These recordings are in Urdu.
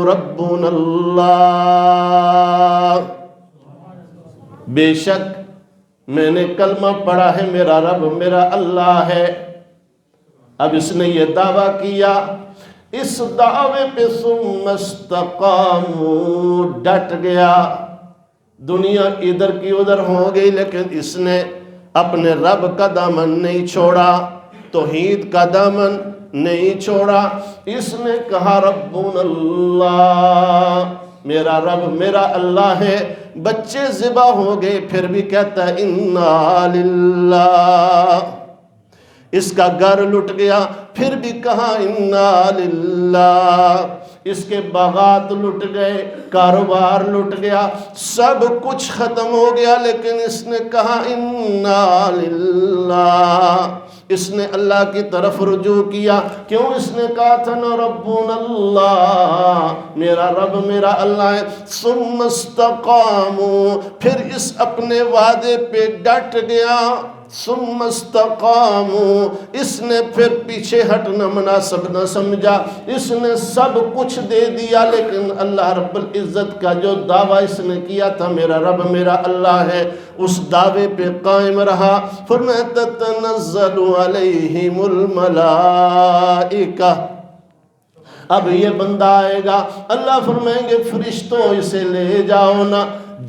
ربنا اللہ، بے شک میں نے کلمہ پڑھا ہے میرا رب میرا اللہ ہے۔ اب اس نے یہ دعویٰ کیا، اس دعوے پہ ثم استقاموا، ڈٹ گیا۔ دنیا ادھر کی ادھر ہو گئی لیکن اس نے اپنے رب کا دامن نہیں چھوڑا، توحید کا دامن نہیں چھوڑا۔ اس نے کہا ربنا اللہ، میرا رب میرا اللہ ہے۔ بچے ذبح ہو گئے پھر بھی کہتا ہے انا للہ۔ اس کا گھر لٹ گیا پھر بھی کہا انا للہ۔ اس کے باغات لٹ گئے، کاروبار لٹ گیا، سب کچھ ختم ہو گیا لیکن اس نے کہا انا للہ۔ اس نے اللہ کی طرف رجوع کیا۔ کیوں؟ اس نے کہا تھا نا ربنا اللہ، میرا رب میرا اللہ ہے۔ ثم استقاموا، پھر اس اپنے وعدے پہ ڈٹ گیا۔ ثم استقاموا، اس نے پھر پیچھے ہٹنا مناسب نہ سمجھا، اس نے سب کچھ دے دیا لیکن اللہ رب العزت کا جو دعویٰ اس نے کیا تھا میرا رب میرا اللہ ہے، اس دعوے پہ قائم رہا۔ فرمایا تتنزل علیہم الملائکہ، اب یہ بندہ آئے گا، اللہ فرمائیں گے فرشتوں اسے لے جاؤ نا،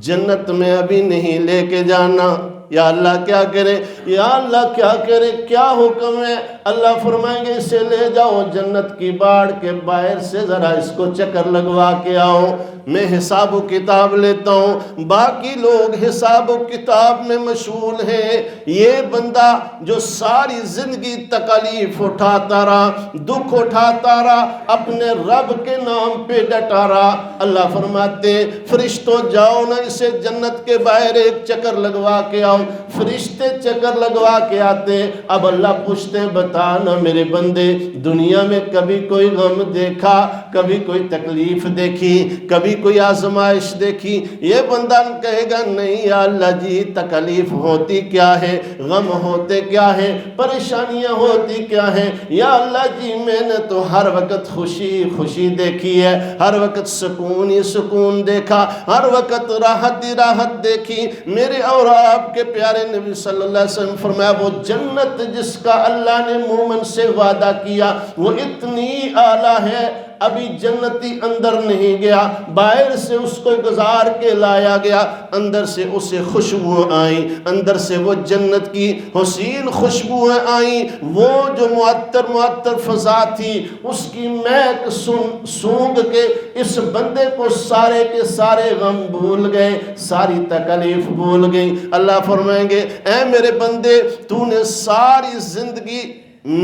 جنت میں ابھی نہیں لے کے جانا۔ یا اللہ کیا کرے، یا اللہ کیا کرے، کیا حکم ہے؟ اللہ فرمائیں گے اسے لے جاؤ جنت کی باڑ کے باہر سے، ذرا اس کو چکر لگوا کے آؤ، میں حساب و کتاب لیتا ہوں۔ باقی لوگ حساب و کتاب میں مشغول ہیں، یہ بندہ جو ساری زندگی تکالیف اٹھاتا رہا، دکھ اٹھاتا رہا، اپنے رب کے نام پہ ڈٹا رہا، اللہ فرماتے فرشتوں جاؤ نا اسے جنت کے باہر ایک چکر لگوا کے آؤ۔ فرشتے چکر لگوا کے آتے، اب اللہ پوچھتے بتا نا میرے بندے، دنیا میں کبھی کوئی غم دیکھا، کبھی کوئی تکلیف دیکھی، کبھی کوئی آزمائش دیکھی؟ یہ بندہ کہے گا نہیں یا اللہ جی، تکلیف ہوتی کیا ہے، غم ہوتے کیا ہے، پریشانیاں ہوتی کیا ہے؟ یا اللہ جی میں نے تو ہر وقت خوشی خوشی دیکھی ہے، ہر وقت سکون ہی سکون دیکھا، ہر وقت راحت ہی راحت دیکھی۔ میرے اور آپ کے پیارے نبی صلی اللہ علیہ وسلم فرمایا وہ جنت جس کا اللہ نے مومن سے وعدہ کیا وہ اتنی اعلیٰ ہے، ابھی جنتی اندر نہیں گیا، باہر سے اس کو گزار کے لایا گیا، اندر سے اسے خوشبو آئیں، اندر سے وہ جنت کی حسین خوشبویں آئیں، وہ جو معطر معطر فضا تھی اس کی مہک سونگھ کے اس بندے کو سارے کے سارے غم بھول گئے، ساری تکلیف بھول گئی۔ اللہ فرمائیں گے اے میرے بندے، تو نے ساری زندگی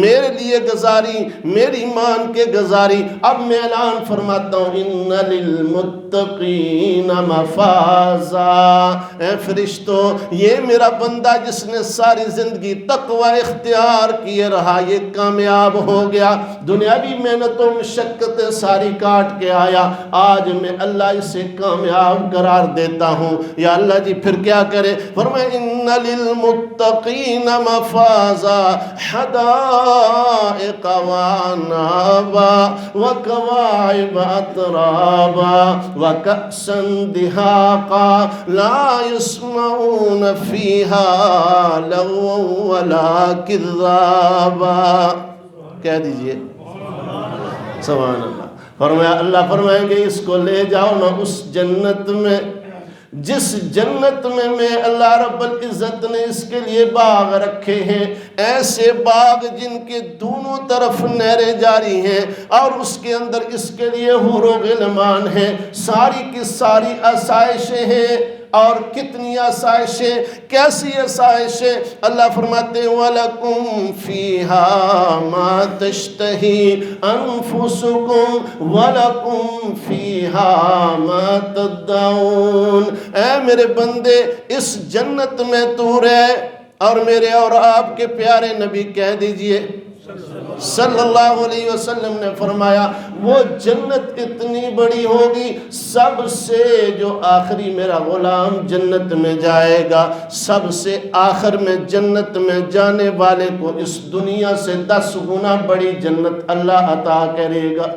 میرے لیے گزاری، میری مان کے گزاری، اب میں اعلان فرماتا ہوں ان للمتقین مفازا۔ اے فرشتوں، یہ میرا بندہ جس نے ساری زندگی تقوی اختیار کیے رہا یہ کامیاب ہو گیا، دنیاوی محنت و مشقتیں ساری کاٹ کے آیا، آج میں اللہ اسے کامیاب قرار دیتا ہوں۔ یا اللہ جی پھر کیا کرے؟ فرمائے ان للمتقین مفازا حدائق وعنابا وکواعب اترابا وکأسا دہاقا لا يسمعون فیہا لغوا ولا کذابا۔ کہہ دیجئے سبحان اللہ۔ فرمایا اللہ فرمائیں گے اس کو لے جاؤ نا اس جنت میں جس جنت میں اللہ رب العزت نے اس کے لیے باغ رکھے ہیں، ایسے باغ جن کے دونوں طرف نہریں جاری ہیں اور اس کے اندر اس کے لیے حور و غلمان ہیں، ساری کی ساری آسائشیں ہیں۔ اور کتنی آسائشیں، کیسی آسائشیں؟ اللہ فرماتے ہیں وَلَكُمْ فِيهَا مَا تَشْتَهِي أَنفُسُكُمْ وَلَكُمْ فِيهَا مَا تَدَّعُونَ۔ اے میرے بندے اس جنت میں تو رہ، اور میرے اور آپ کے پیارے نبی کہہ دیجئے صلی اللہ علیہ وسلم نے فرمایا وہ جنت اتنی بڑی ہوگی، سب سے جو آخری میرا غلام جنت میں جائے گا، سب سے آخر میں جنت میں جانے والے کو اس دنیا سے 10 گنا بڑی جنت اللہ عطا کرے گا۔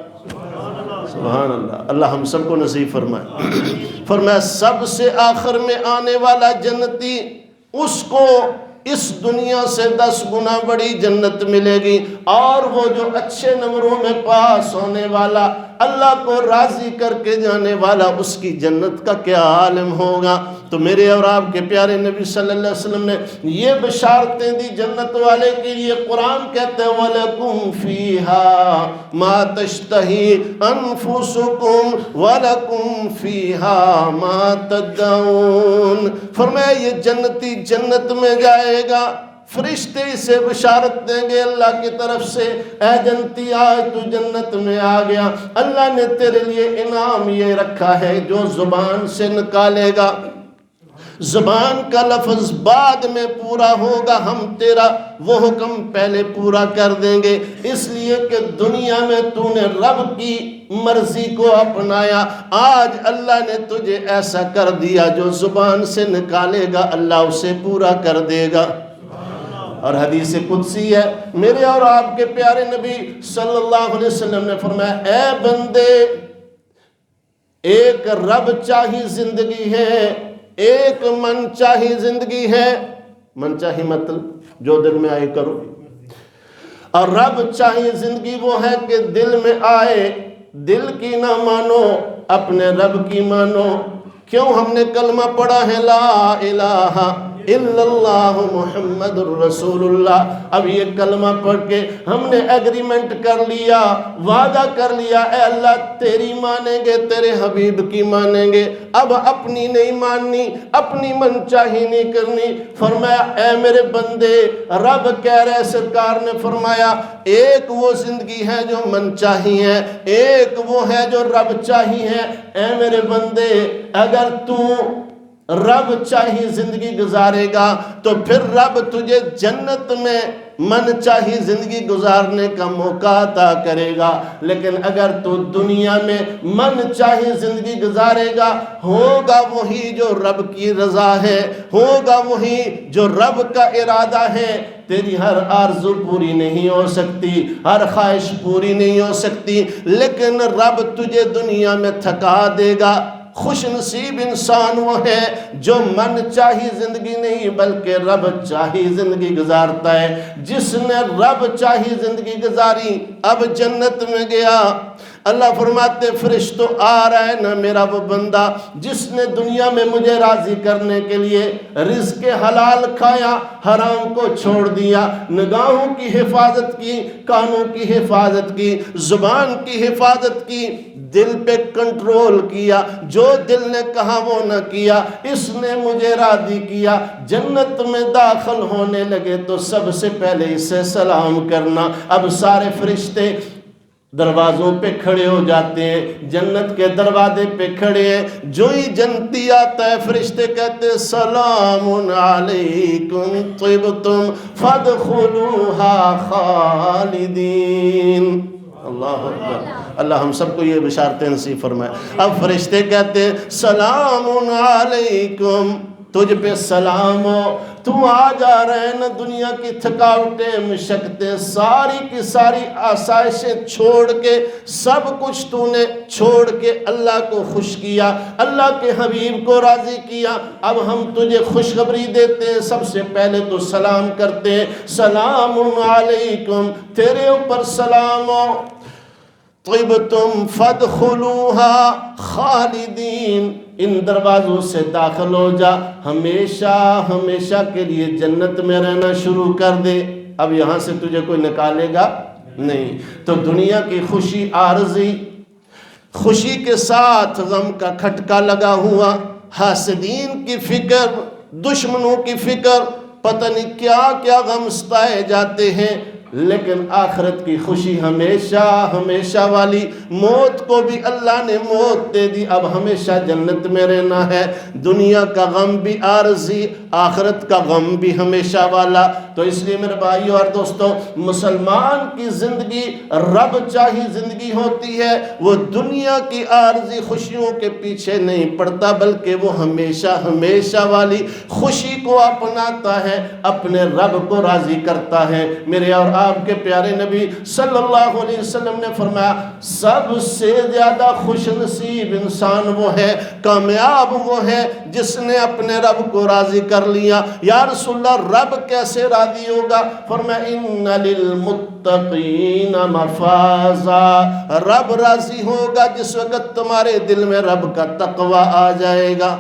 سبحان اللہ، اللہ ہم سب کو نصیب فرمائے۔ فرمایا سب سے آخر میں آنے والا جنتی، اس کو اس دنیا سے 10 گنا بڑی جنت ملے گی، اور وہ جو اچھے نمبروں میں پاس ہونے والا، اللہ کو راضی کر کے جانے والا، اس کی جنت کا کیا عالم ہوگا۔ تو میرے اور آپ کے پیارے نبی صلی اللہ علیہ وسلم نے یہ بشارتیں دی جنت والے کے لیے۔ قرآن کہتے ہیں وَلَكُمْ فِيهَا مَا تَشْتَهِي أَنفُسُكُمْ وَلَكُمْ فِيهَا مَا تَدَّعُونَ۔ فرمایا یہ جنتی جنت میں جائے گا، فرشتے اسے بشارت دیں گے اللہ کی طرف سے، اے جنتی آج تو جنت میں آ گیا، اللہ نے تیرے لیے انعام یہ رکھا ہے، جو زبان سے نکالے گا، زبان کا لفظ بعد میں پورا ہوگا، ہم تیرا وہ حکم پہلے پورا کر دیں گے، اس لیے کہ دنیا میں تو نے رب کی مرضی کو اپنایا، آج اللہ نے تجھے ایسا کر دیا جو زبان سے نکالے گا اللہ اسے پورا کر دے گا۔ اور حدیث قدسی ہے، میرے اور آپ کے پیارے نبی صلی اللہ علیہ وسلم نے فرمایا اے بندے، ایک رب چاہی زندگی ہے، ایک من چاہی زندگی ہے۔ من چاہی مطلب جو دل میں آئے کرو، اور رب چاہی زندگی وہ ہے کہ دل میں آئے، دل کی نہ مانو، اپنے رب کی مانو۔ کیوں ہم نے کلمہ پڑھا ہے لا الہ الا اللہ محمد الرسول اللہ، اب یہ کلمہ پڑھ کے ہم نے ایگریمنٹ کر لیا، وعدہ کر لیا، اے اللہ تیری مانیں گے، تیرے حبیب کی مانیں گے، اب اپنی نہیں ماننی، اپنی من چاہی نہیں کرنی۔ فرمایا اے میرے بندے، رب کہہ رہے، سرکار نے فرمایا ایک وہ زندگی ہے جو من چاہی ہے، ایک وہ ہے جو رب چاہی ہے۔ اے میرے بندے، اگر تو رب چاہی زندگی گزارے گا تو پھر رب تجھے جنت میں من چاہی زندگی گزارنے کا موقع عطا کرے گا، لیکن اگر تو دنیا میں من چاہی زندگی گزارے گا، ہوگا وہی جو رب کی رضا ہے، ہوگا وہی جو رب کا ارادہ ہے۔ تیری ہر آرزو پوری نہیں ہو سکتی، ہر خواہش پوری نہیں ہو سکتی، لیکن رب تجھے دنیا میں تھکا دے گا۔ خوش نصیب انسان وہ ہے جو من چاہی زندگی نہیں بلکہ رب چاہی زندگی گزارتا ہے۔ جس نے رب چاہی زندگی گزاری اب جنت میں گیا۔ اللہ فرماتے فرشتوں آ رہا ہے نا میرا وہ بندہ جس نے دنیا میں مجھے راضی کرنے کے لیے رزق حلال کھایا، حرام کو چھوڑ دیا، نگاہوں کی حفاظت کی، کانوں کی حفاظت کی، زبان کی حفاظت کی، دل پہ کنٹرول کیا، جو دل نے کہا وہ نہ کیا، اس نے مجھے راضی کیا، جنت میں داخل ہونے لگے تو سب سے پہلے اسے سلام کرنا۔ اب سارے فرشتے دروازوں پہ کھڑے ہو جاتے ہیں، جنت کے دروازے پہ کھڑے ہیں، جو ہی جنتی آتا ہے فرشتے کہتے ہیں سلام علیکم طبتم فادخلوها خالدین۔ اللہ اکبر، اللہ ہم سب کو یہ بشارتیں نصیب فرمائے۔ اب فرشتے کہتے ہیں سلام علیکم، تجھ پہ سلام ہو، تو آ جا رہے نا دنیا کی تھکاوٹیں مشقتیں ساری کی ساری آسائشیں چھوڑ کے، سب کچھ تو نے چھوڑ کے اللہ کو خوش کیا، اللہ کے حبیب کو راضی کیا۔ اب ہم تجھے خوشخبری دیتے ہیں، سب سے پہلے تو سلام کرتے ہیں سلام علیکم، تیرے اوپر سلام ہو، طبتم فادخلوها خالدین، ان دروازوں سے داخل ہو جا، ہمیشہ ہمیشہ کے لیے جنت میں رہنا شروع کر دے، اب یہاں سے تجھے کوئی نکالے گا نہیں۔ تو دنیا کی خوشی عارضی، خوشی کے ساتھ غم کا کھٹکا لگا ہوا، حاسدین کی فکر، دشمنوں کی فکر، پتہ نہیں کیا کیا غم ستائے جاتے ہیں، لیکن آخرت کی خوشی ہمیشہ ہمیشہ والی۔ موت کو بھی اللہ نے موت دے دی، اب ہمیشہ جنت میں رہنا ہے۔ دنیا کا غم بھی عارضی، آخرت کا غم بھی ہمیشہ والا۔ تو اس لیے میرے بھائیو اور دوستوں، مسلمان کی زندگی رب چاہی زندگی ہوتی ہے، وہ دنیا کی عارضی خوشیوں کے پیچھے نہیں پڑتا، بلکہ وہ ہمیشہ ہمیشہ والی خوشی کو اپناتا ہے، اپنے رب کو راضی کرتا ہے۔ میرے اور آپ کے پیارے نبی صلی اللہ علیہ وسلم نے فرمایا سب سے زیادہ خوش نصیب انسان وہ ہے، کامیاب وہ ہے جس نے اپنے رب کو راضی کر لیا۔ یا رسول اللہ رب کیسے راضی ہوگا؟ فرمایا ان للمتقین مفازا، رب راضی ہوگا جس وقت تمہارے دل میں رب کا تقوی آ جائے گا۔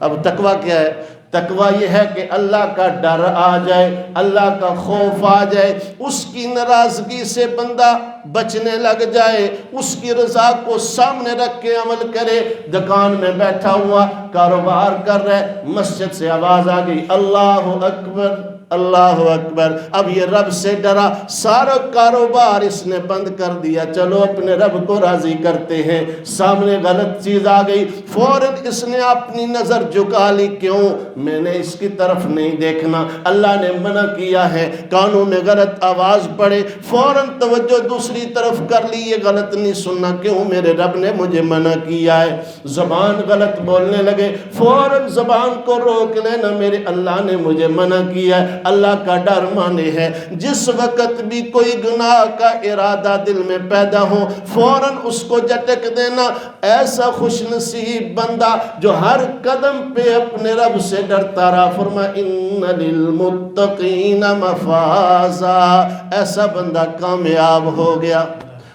اب تقوی کیا ہے؟ تقوی یہ ہے کہ اللہ کا ڈر آ جائے، اللہ کا خوف آ جائے، اس کی ناراضگی سے بندہ بچنے لگ جائے، اس کی رضا کو سامنے رکھ کے عمل کرے۔ دکان میں بیٹھا ہوا کاروبار کر رہا ہے، مسجد سے آواز آ گئی اللہ اکبر اللہ اکبر، اب یہ رب سے ڈرا، سارا کاروبار اس نے بند کر دیا، چلو اپنے رب کو راضی کرتے ہیں۔ سامنے غلط چیز آ گئی، فوراً اس نے اپنی نظر جھکا لی، کیوں؟ میں نے اس کی طرف نہیں دیکھنا، اللہ نے منع کیا ہے۔ کانوں میں غلط آواز پڑے، فوراً توجہ دوسری طرف کر لی، یہ غلط نہیں سننا، کیوں؟ میرے رب نے مجھے منع کیا ہے۔ زبان غلط بولنے لگے، فوراً زبان کو روک لینا، میرے اللہ نے مجھے منع کیا ہے۔ اللہ کا ڈر مانے ہے، جس وقت بھی کوئی گناہ کا ارادہ دل میں پیدا ہو فوراً اس کو جھٹک دینا۔ ایسا خوش نصیب بندہ جو ہر قدم پہ اپنے رب سے ڈرتا رہا، فرمایا ان للمتقین مفازا، ایسا بندہ کامیاب ہو گیا۔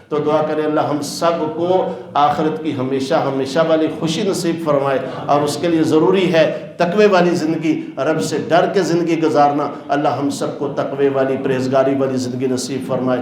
تو دعا کریں اللہ ہم سب کو آخرت کی ہمیشہ ہمیشہ والی خوشی نصیب فرمائے، اور اس کے لیے ضروری ہے تقوی والی زندگی، رب سے ڈر کے زندگی گزارنا۔ اللہ ہم سب کو تقوی والی پرہیزگاری والی زندگی نصیب فرمائے۔